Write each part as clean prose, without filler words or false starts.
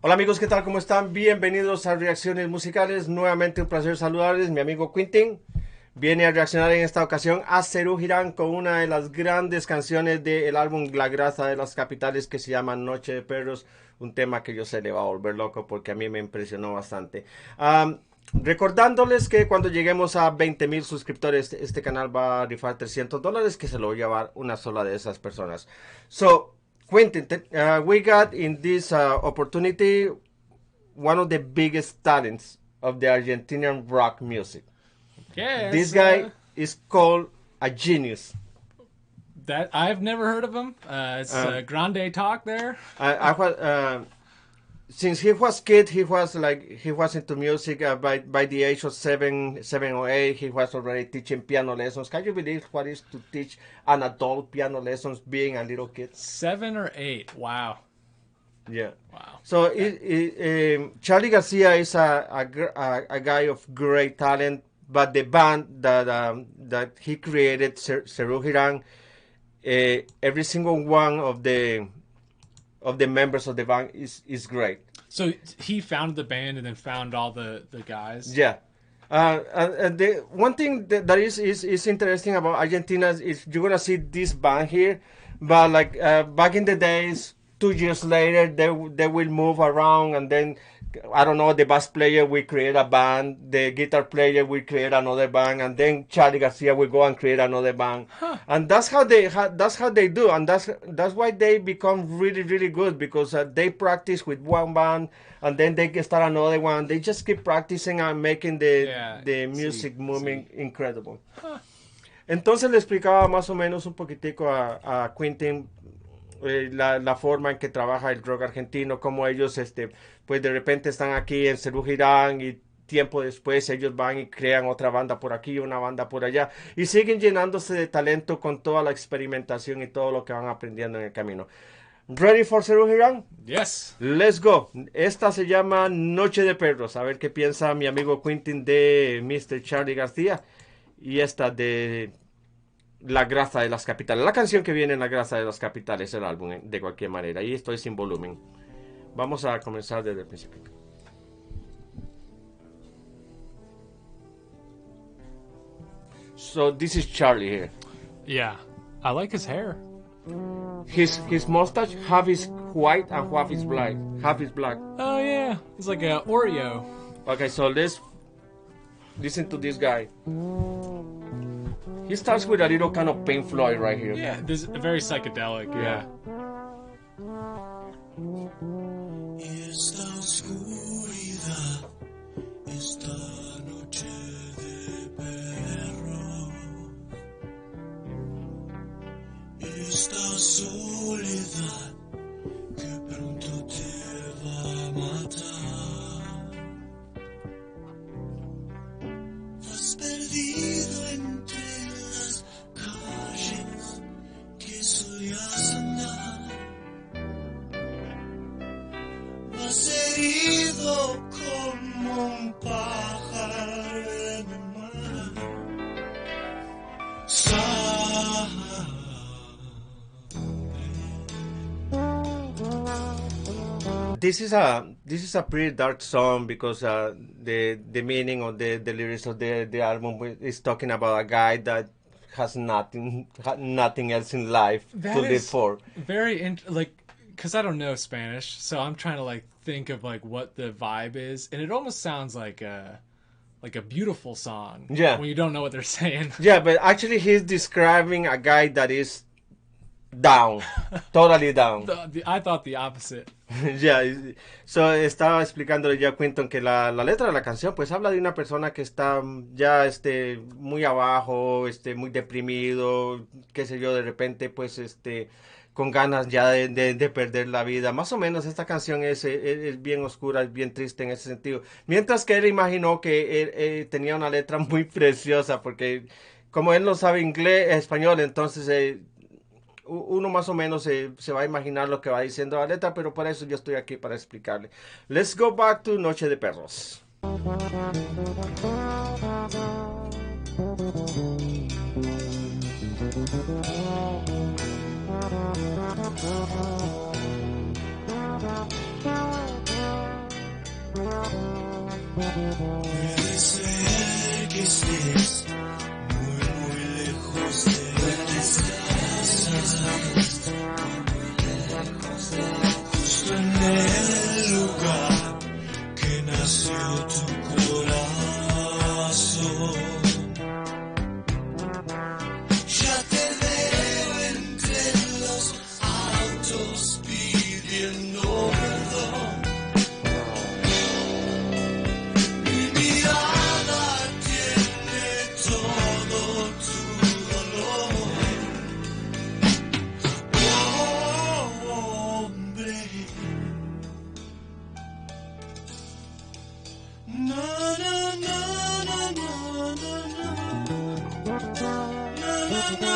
Hola amigos, ¿qué tal? ¿Cómo están? Bienvenidos a Reacciones Musicales. Nuevamente un placer saludarles. Mi amigo Quinton viene a reaccionar en esta ocasión a Seru Giran con una de las grandes canciones del álbum La Grasa de las Capitales que se llama Noche de Perros. Un tema que yo sé le va a volver loco porque a mí me impresionó bastante. Recordándoles que cuando lleguemos a 20,000 suscriptores, este canal va a rifar $300 que se lo va a llevar una sola de esas personas. So, Quentin, we got in this opportunity one of the biggest talents of the Argentinian rock music. This Yes, guy is called a genius. that I've never heard of him. It's Um, grande talk there. I was since he was kid, he was into music. By the age of seven or eight, he was already teaching piano lessons. Can you believe what is to teach an adult piano lessons being a little kid? 7 or 8. Wow. Yeah. Wow. So Charlie Garcia is a guy of great talent, but the band that he created, Seru Hiran, every single one of the members of the band is great. So he founded the band and then found all the guys. Yeah. And the one thing that is interesting about Argentina is you're gonna see this band here, but like back in the days, 2 years later they will move around, and then I don't know, the bass player will create a band, the guitar player will create another band, and then Charlie Garcia will go and create another band, Huh. and that's how they do, and that's why they become really really good because they practice with one band, and then they can start another one. They just keep practicing and making Yeah. the See. music moving See. incredible. Huh. Entonces le explicaba más o menos un poquitico a Quinton la forma en que trabaja el rock argentino, como ellos pues de repente están aquí en Cerú Girán y tiempo después ellos van y crean otra banda por aquí, una banda por allá y siguen llenándose de talento con toda la experimentación y todo lo que van aprendiendo en el camino. Ready for Cerú Girán? Yes. Let's go. Esta se llama Noche de Perros. A ver qué piensa mi amigo Quinton de Mr. Charlie García. Y esta de La Grasa de las Capitales. La canción que viene en La Grasa de las Capitales, el álbum, de cualquier manera. Y estoy sin volumen. Vamos a comenzar desde el principio. So this is Charlie here. Yeah. I like his hair. His mustache half is white and half is black. Half is black. Oh yeah. He's like a Oreo. Okay, so let's listen to this guy. He starts with a little kind of Pink Floyd right here. Yeah. This is very psychedelic. Yeah. Esta oscuridad, esta noche de perros, esta soledad que pronto te va a matar. Vas perdido entre las calles que solías andar. Vas herido como un pájaro en el mar. This is a pretty dark song because the meaning of the lyrics of the album is talking about a guy that has nothing else in life to That live is for. very like because I don't know Spanish, so I'm trying to like think of like what the vibe is, and it almost sounds like a beautiful song. Yeah. When you don't know what they're saying. Yeah, but actually he's describing a guy that is down, totally down. I thought the opposite. Ya, so, estaba explicándole ya a Quinton que la letra de la canción pues habla de una persona que está ya muy abajo, muy deprimido, qué sé yo, de repente pues con ganas ya de perder la vida. Más o menos esta canción es bien oscura, es bien triste en ese sentido. Mientras que él imaginó que él tenía una letra muy preciosa porque como él no sabe inglés, español, entonces uno más o menos se va a imaginar lo que va diciendo la letra, pero para eso yo estoy aquí para explicarle. Let's go back to Noche de Perros. Puede ser que estés muy, muy lejos de donde estás, justo en el lugar que nació tu corazón. Ya te veo entre los autos pidiendo perdón. Mi mirada tiene todo tu dolor. Oh, hombre. Na, na, na, na, na, na, na. Na, na, na,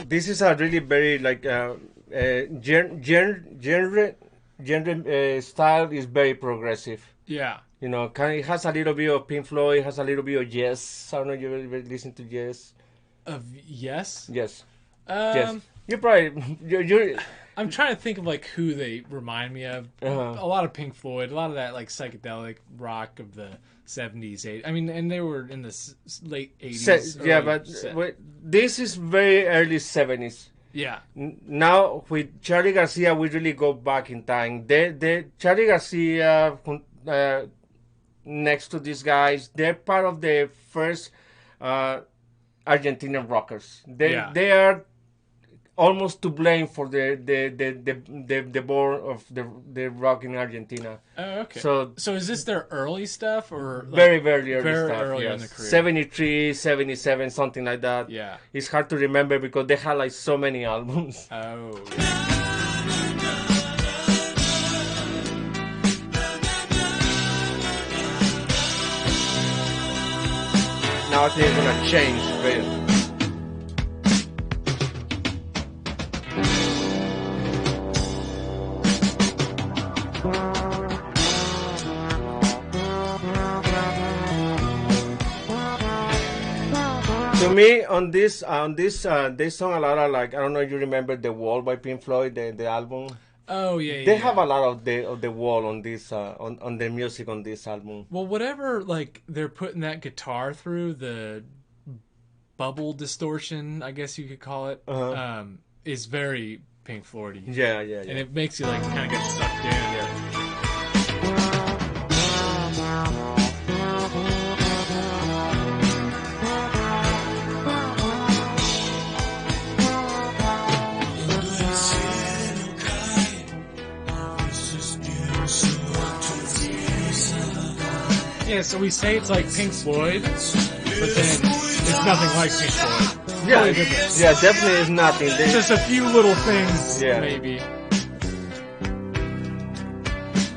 This is a really very like genre style is very progressive. Yeah. You know, it has a little bit of Pink Floyd, it has a little bit of Yes. I don't know if you ever listen to Yes. Of Yes? Yes. Yes. Um, You probably you I'm trying to think of like who they remind me of. A lot of Pink Floyd, a lot of that like psychedelic rock of the 70s, 80s. I mean, and they were in the late 80s. yeah, early but se- this is very early 70s. yeah. Now with Charlie Garcia, we really go back in time. The Charlie Garcia next to these guys, they're part of the first Argentinian rockers. They are almost to blame for the born of the rock in Argentina. Oh, okay. So So is this their early stuff or like, very early very stuff. early Yes. in the career? 73, 77, something like that. Yeah. It's hard to remember because they had like so many albums. Oh. Now I think it's gonna change a bit. To me, on this they sung a lot of like I don't know if you remember The Wall by Pink Floyd, the album. Oh yeah. They yeah. have a lot of the Wall on this on the music on this album. Well, whatever like they're putting that guitar through, the bubble distortion, I guess you could call it, is very Pink Floyd-y. Yeah. And it makes you like kind of get sucked in. Yeah. Cuando el cielo cae, a veces pienso en tu risa. Yeah, so we say it's like Pink Floyd, but then it's nothing like Pink Floyd. Yeah, Totally different. yeah, definitely is nothing. Just a few little things, Yeah. maybe.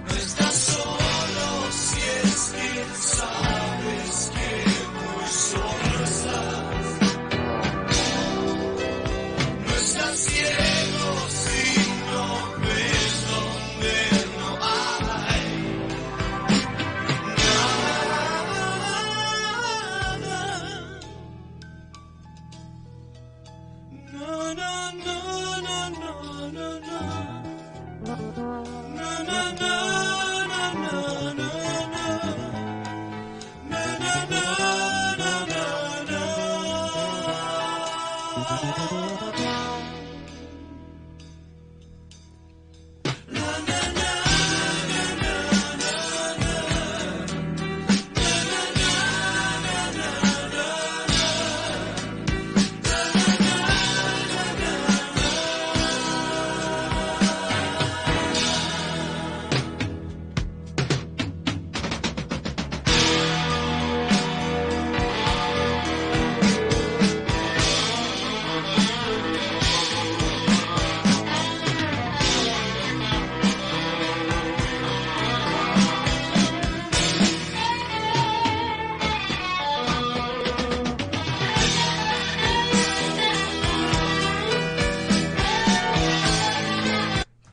No estás solo si es que sabes que muy solo estás. No estás ciego si no ves donde no hay nada. No, no, no, no, no, no, no. No, no, no, no, no, no, no. No, no, no, no, no, no.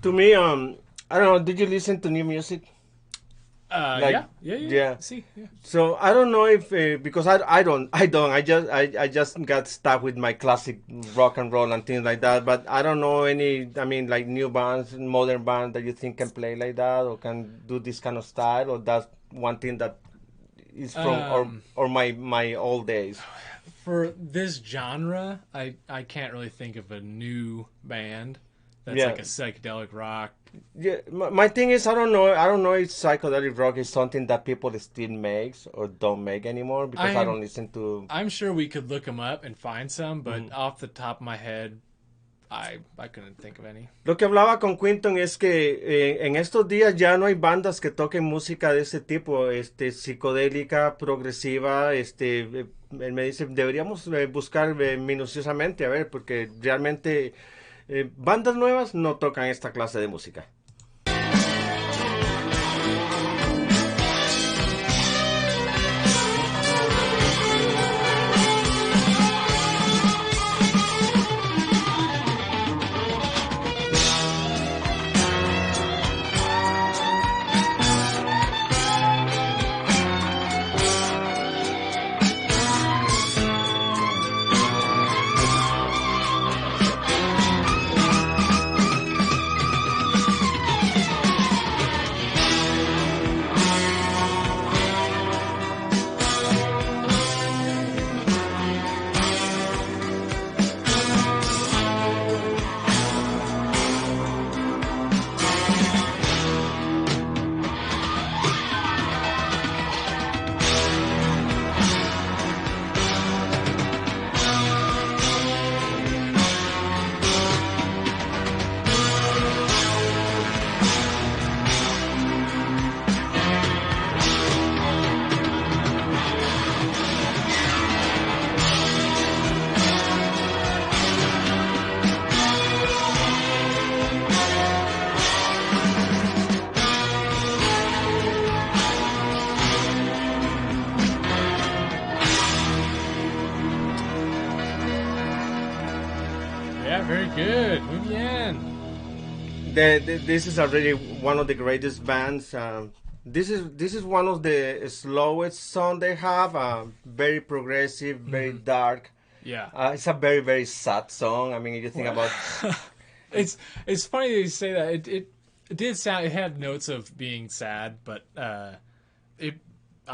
To me, I don't know. Did you listen to new music? Like, Yeah. See, yeah. So I don't know if because I just got stuck with my classic rock and roll and things like that. But I don't know any. I mean, like new bands, modern bands that you think can play like that or can do this kind of style, or that's one thing that is from or my old days. For this genre, I can't really think of a new band that's Yeah. like a psychedelic rock. Yeah, my thing is I don't know if psychedelic rock is something that people still makes or don't make anymore because I don't listen to. I'm sure we could look them up and find some, but Mm-hmm. off the top of my head, I couldn't think of any. Lo que hablaba con Quinton es que en estos días ya no hay bandas que toquen música de ese tipo, psicodélica, progresiva, él me dice, deberíamos buscar minuciosamente, a ver, porque realmente bandas nuevas no tocan esta clase de música. Yeah, very good. Muy bien. This is already one of the greatest bands. This is one of the slowest song they have. Very progressive, very dark. Yeah. It's a very very sad song. I mean, if you think about It's funny that you say that. It did sound. It had notes of being sad, but I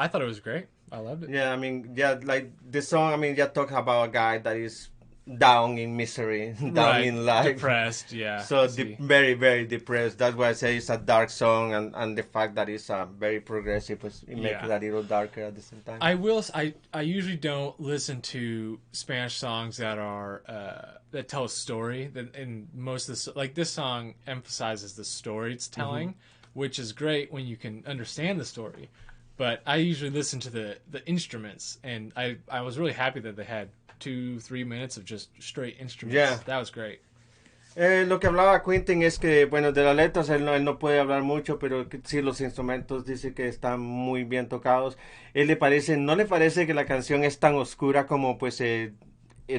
thought it was great. I loved it. yeah, I mean, yeah, like the song. I mean, yeah, talk about a guy that is down in misery, down Right. in life, Depressed. Yeah. so I see. very very depressed. That's why I say it's a dark song, and the fact that it's very progressive, it makes Yeah. it a little darker at the same time. I usually don't listen to Spanish songs that are that tell a story. That in most of the like this song emphasizes the story it's telling, which is great when you can understand the story. But I usually listen to the instruments, and I was really happy that they had 2-3 minutes of just straight instruments. Yeah. That was great. Lo que hablaba Quinton es que, bueno, de las letras él no puede hablar mucho, pero que sí los instrumentos dice que están muy bien tocados. No le parece que la canción es tan oscura como pues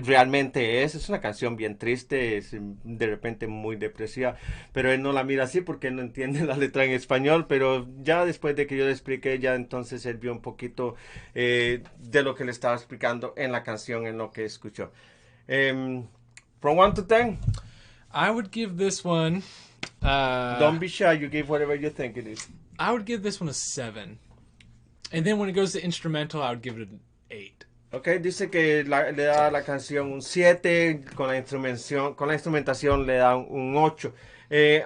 realmente es una canción bien triste, es de repente muy depresiva, pero él no la mira así porque él no entiende la letra en español, pero ya después de que yo le expliqué, ya entonces él vio un poquito de lo que le estaba explicando en la canción, en lo que escuchó. From 1 to 10, I would give this one. don't be shy, you give whatever you think it is. I would give this one a 7, and then when it goes to instrumental, I would give it an 8. Ok, dice que le da a la canción un 7, con la instrumentación le da un 8.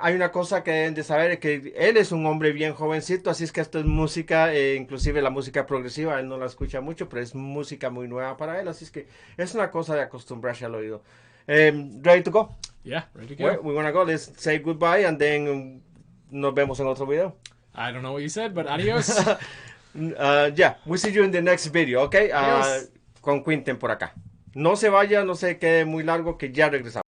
Hay una cosa que deben de saber, es que él es un hombre bien jovencito, así es que esto es música, inclusive la música progresiva, él no la escucha mucho, pero es música muy nueva para él, así es que es una cosa de acostumbrarse al oído. Ready to go? Yeah, ready to go. Well, we wanna go, let's say goodbye and then nos vemos en otro video. I don't know what you said, but adios. Yeah, we'll see you in the next video, okay? Adiós. Con Quinton por acá. No se vaya, no se quede muy largo, que ya regresamos.